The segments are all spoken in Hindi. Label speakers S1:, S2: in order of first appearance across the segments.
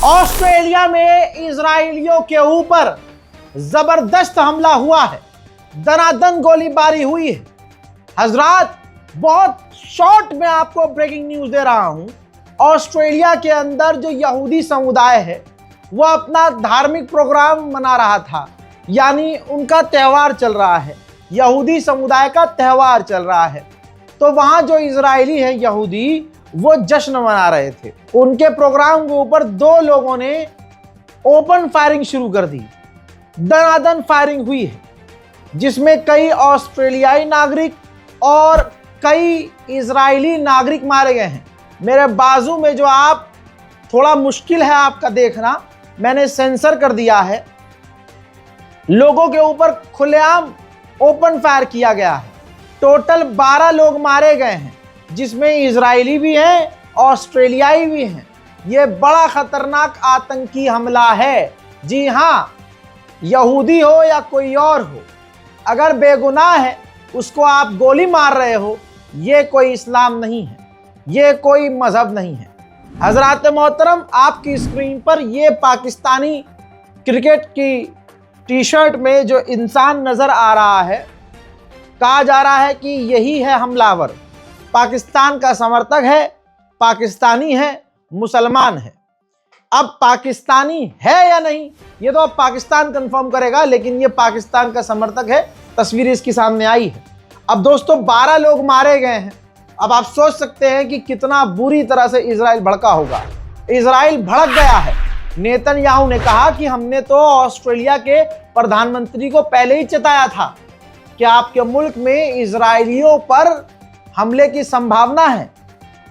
S1: ऑस्ट्रेलिया में इजरायलियों के ऊपर जबरदस्त हमला हुआ है, दनादन गोलीबारी हुई है। हजरात, बहुत शॉर्ट में आपको ब्रेकिंग न्यूज दे रहा हूं। ऑस्ट्रेलिया के अंदर जो यहूदी समुदाय है वो अपना धार्मिक प्रोग्राम मना रहा था, यानी उनका त्यौहार चल रहा है, यहूदी समुदाय का त्यौहार चल रहा है। तो वहां जो इजरायली हैं यहूदी, वो जश्न मना रहे थे। उनके प्रोग्राम के ऊपर दो लोगों ने ओपन फायरिंग शुरू कर दी। दनादन फायरिंग हुई है, जिसमें कई ऑस्ट्रेलियाई नागरिक और कई इजरायली नागरिक मारे गए हैं। मेरे बाजू में जो आप थोड़ा मुश्किल है आपका देखना, मैंने सेंसर कर दिया है। लोगों के ऊपर खुलेआम ओपन फायर किया गया है। टोटल 12 लोग मारे गए हैं, जिसमें इजरायली भी हैं, ऑस्ट्रेलियाई भी हैं। यह बड़ा खतरनाक आतंकी हमला है। जी हां, यहूदी हो या कोई और हो, अगर बेगुनाह है उसको आप गोली मार रहे हो, यह कोई इस्लाम नहीं है, यह कोई मजहब नहीं है। हजरात मोहतरम, आपकी स्क्रीन पर यह पाकिस्तानी क्रिकेट की टी शर्ट में जो इंसान नजर आ रहा है, कहा जा रहा है कि यही है हमलावर। पाकिस्तान का समर्थक है, पाकिस्तानी है, मुसलमान है। अब पाकिस्तानी है या नहीं ये तो अब पाकिस्तान कंफर्म करेगा, लेकिन ये पाकिस्तान का समर्थक है। तस्वीर इसकी सामने आई है। अब दोस्तों, 12 लोग मारे गए हैं। अब आप सोच सकते हैं कि कितना बुरी तरह से इजराइल भड़का होगा। इजराइल भड़क गया है। नेतन्याहू ने कहा कि हमने तो ऑस्ट्रेलिया के प्रधानमंत्री को पहले ही चेताया था कि आपके मुल्क में इजरायलियों पर हमले की संभावना है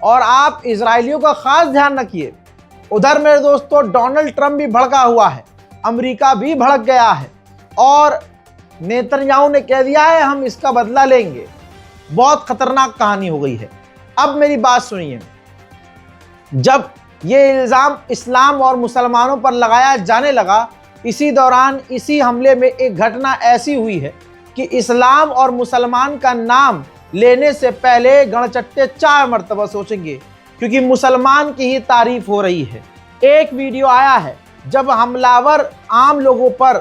S1: और आप इजरायलियों का खास ध्यान रखिए। उधर मेरे दोस्तों, डोनाल्ड ट्रंप भी भड़का हुआ है, अमेरिका भी भड़क गया है और नेतन्याहू ने कह दिया है हम इसका बदला लेंगे। बहुत खतरनाक कहानी हो गई है। अब मेरी बात सुनिए, जब ये इल्जाम इस्लाम और मुसलमानों पर लगाया जाने लगा, इसी दौरान इसी हमले में एक घटना ऐसी हुई है कि इस्लाम और मुसलमान का नाम लेने से पहले गणचट्टे 4 मरतबा सोचेंगे, क्योंकि मुसलमान की ही तारीफ हो रही है। एक वीडियो आया है जब हमलावर आम लोगों पर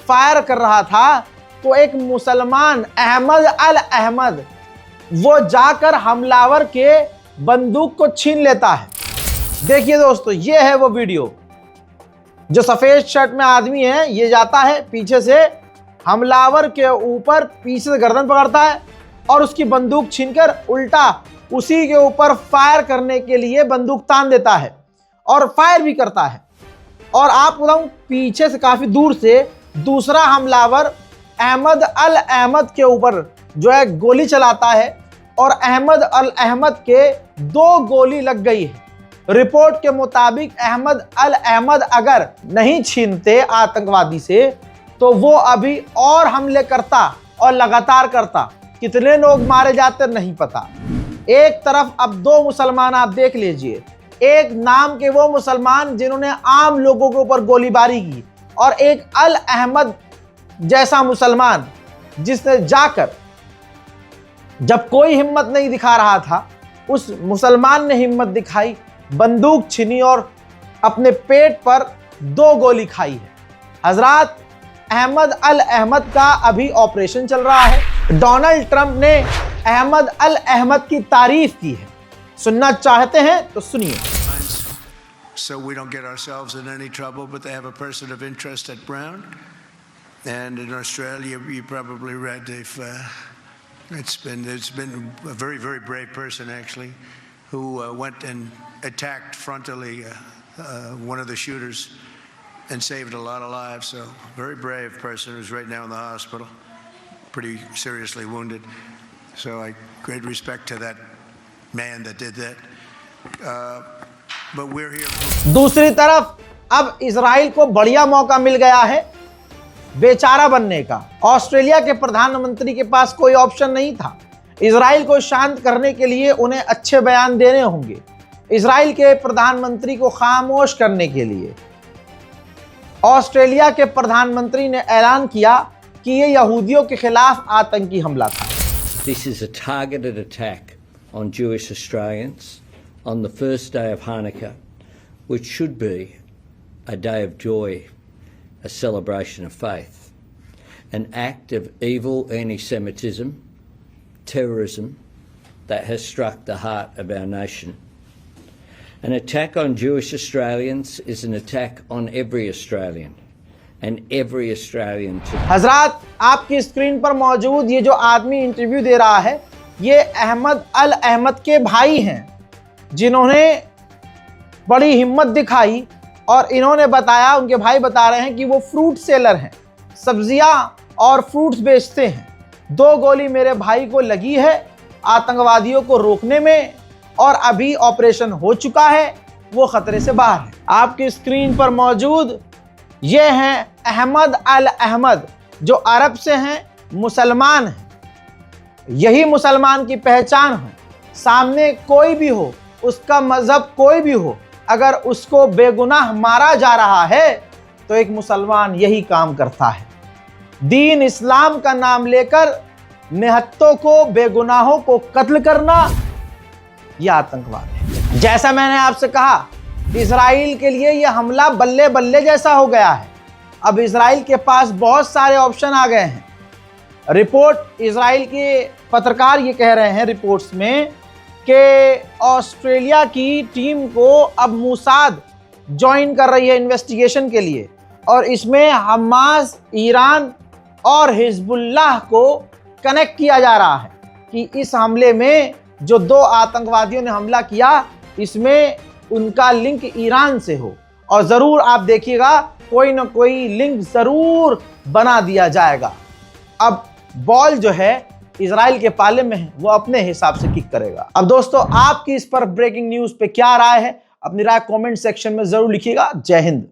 S1: फायर कर रहा था, तो एक मुसलमान अहमद अल अहमद वो जाकर हमलावर के बंदूक को छीन लेता है। देखिए दोस्तों, ये है वो वीडियो। जो सफेद शर्ट में आदमी है, ये जाता है पीछे से हमलावर के ऊपर, पीछे से गर्दन पकड़ता है और उसकी बंदूक छीनकर उल्टा उसी के ऊपर फायर करने के लिए बंदूक तान देता है और फायर भी करता है। और आप बताऊं, पीछे से काफी दूर से दूसरा हमलावर अहमद अल अहमद के ऊपर जो है गोली चलाता है और अहमद अल अहमद के 2 गोली लग गई है। रिपोर्ट के मुताबिक अहमद अल अहमद अगर नहीं छीनते आतंकवादी से, तो वो अभी और हमले करता और लगातार करता। कितने लोग मारे जाते नहीं पता। एक तरफ अब 2 मुसलमान आप देख लीजिए, एक नाम के वो मुसलमान जिन्होंने आम लोगों के ऊपर गोलीबारी की, और एक अल अहमद जैसा मुसलमान जिसने जाकर, जब कोई हिम्मत नहीं दिखा रहा था, उस मुसलमान ने हिम्मत दिखाई, बंदूक छीनी और अपने पेट पर 2 गोली खाई है। हजरात, अहमद अल अहमद का अभी ऑपरेशन चल रहा है। डोनाल्ड ट्रंप ने अहमद अल अहमद की तारीफ की है। सुनना चाहते हैं तो सुनिए।
S2: So we don't get ourselves in any trouble, but they have a person of interest at Brown, and in Australia, you probably read it's been a very, very brave person actually, who went and attacked frontally one of the shooters and saved a lot of lives. So very brave person who's right now in the hospital, pretty seriously wounded. So I great respect to that man that did that. But we're here.
S1: दूसरी तरफ अब इजराइल को बढ़िया मौका मिल गया है बेचारा बनने का। ऑस्ट्रेलिया के प्रधानमंत्री के पास कोई ऑप्शन नहीं था। इजराइल को शांत करने के लिए उन्हें अच्छे बयान देने होंगे। इजराइल के प्रधानमंत्री को खामोश करने के लिए ऑस्ट्रेलिया के प्रधानमंत्री ने ऐलान किया कि ये यहूदियों के खिलाफ आतंकी हमला था।
S3: This is a targeted attack on Jewish Australians on the first day of Hanukkah, which should be a day of joy, a celebration of faith. An act of evil anti-Semitism, terrorism that has struck the heart of our nation. An attack on Jewish Australians is an attack on every Australian, and every Australian to...
S1: हजरात, आपकी स्क्रीन पर मौजूद ये जो आदमी इंटरव्यू दे रहा है, ये अहमद अल अहमद के भाई हैं, जिन्होंने बड़ी हिम्मत दिखाई और इन्होंने बताया, उनके भाई बता रहे हैं कि वो फ्रूट सेलर हैं, सब्जियां और फ्रूट्स बेचते हैं। 2 गोली मेरे भाई को लगी है आतंकवादियों को रोकने में, और अभी ऑपरेशन हो चुका है, वो खतरे से बाहर है। आपकी स्क्रीन पर मौजूद ये हैं अहमद अल अहमद, जो अरब से हैं, मुसलमान हैं। यही मुसलमान की पहचान है। सामने कोई भी हो, उसका मजहब कोई भी हो, अगर उसको बेगुनाह मारा जा रहा है तो एक मुसलमान यही काम करता है। दीन इस्लाम का नाम लेकर निहत्तों को, बेगुनाहों को कत्ल करना, यह आतंकवाद है। जैसा मैंने आपसे कहा, इजराइल के लिए यह हमला बल्ले बल्ले जैसा हो गया है। अब इजराइल के पास बहुत सारे ऑप्शन आ गए हैं। रिपोर्ट, इजराइल के पत्रकार ये कह रहे हैं रिपोर्ट्स में कि ऑस्ट्रेलिया की टीम को अब मोसाद ज्वाइन कर रही है इन्वेस्टिगेशन के लिए, और इसमें हमास, ईरान और हिजबुल्लाह को कनेक्ट किया जा रहा है कि इस हमले में जो 2 आतंकवादियों ने हमला किया, इसमें उनका लिंक ईरान से हो। और ज़रूर आप देखिएगा, कोई ना कोई लिंक ज़रूर बना दिया जाएगा। अब बॉल जो है इजराइल के पाले में है, वो अपने हिसाब से किक करेगा। अब दोस्तों, आपकी इस पर ब्रेकिंग न्यूज़ पे क्या राय है? अपनी राय कमेंट सेक्शन में ज़रूर लिखिएगा। जय हिंद।